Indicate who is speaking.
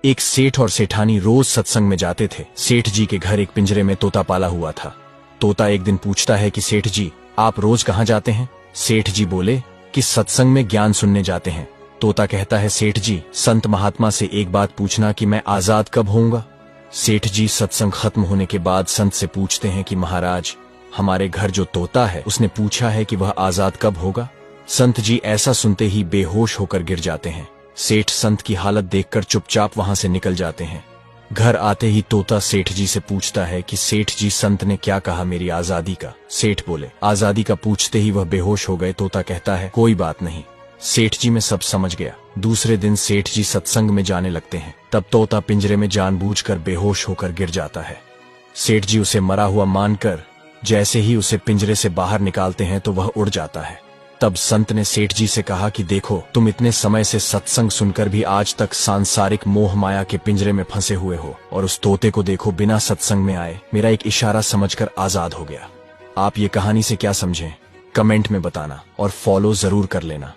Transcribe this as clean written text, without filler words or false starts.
Speaker 1: एक सेठ और सेठानी रोज सत्संग में जाते थे। सेठ जी के घर एक पिंजरे में तोता पाला हुआ था। तोता एक दिन पूछता है कि सेठ जी, आप रोज कहाँ जाते हैं? सेठ जी बोले कि सत्संग में ज्ञान सुनने जाते हैं। तोता कहता है, सेठ जी, संत महात्मा से एक बात पूछना कि मैं आजाद कब होऊंगा? सेठ जी सत्संग खत्म होने के बाद संत से पूछते हैं कि महाराज, हमारे घर जो तोता है उसने पूछा है कि वह आजाद कब होगा। संत जी ऐसा सुनते ही बेहोश होकर गिर जाते हैं। सेठ संत की हालत देखकर चुपचाप वहां से निकल जाते हैं। घर आते ही तोता सेठ जी से पूछता है कि सेठ जी, संत ने क्या कहा मेरी आजादी का? सेठ बोले, आजादी का पूछते ही वह बेहोश हो गए। तोता कहता है, कोई बात नहीं सेठ जी, मैं सब समझ गया। दूसरे दिन सेठ जी सत्संग में जाने लगते हैं। तब तोता पिंजरे में जानबूझकर बेहोश होकर गिर जाता है। सेठ जी उसे मरा हुआ मानकर जैसे ही उसे पिंजरे से बाहर निकालते हैं तो वह उड़ जाता है। तब संत ने सेठ जी से कहा कि देखो, तुम इतने समय से सत्संग सुनकर भी आज तक सांसारिक मोह माया के पिंजरे में फंसे हुए हो, और उस तोते को देखो, बिना सत्संग में आए मेरा एक इशारा समझकर आजाद हो गया। आप ये कहानी से क्या समझें? कमेंट में बताना और फॉलो जरूर कर लेना।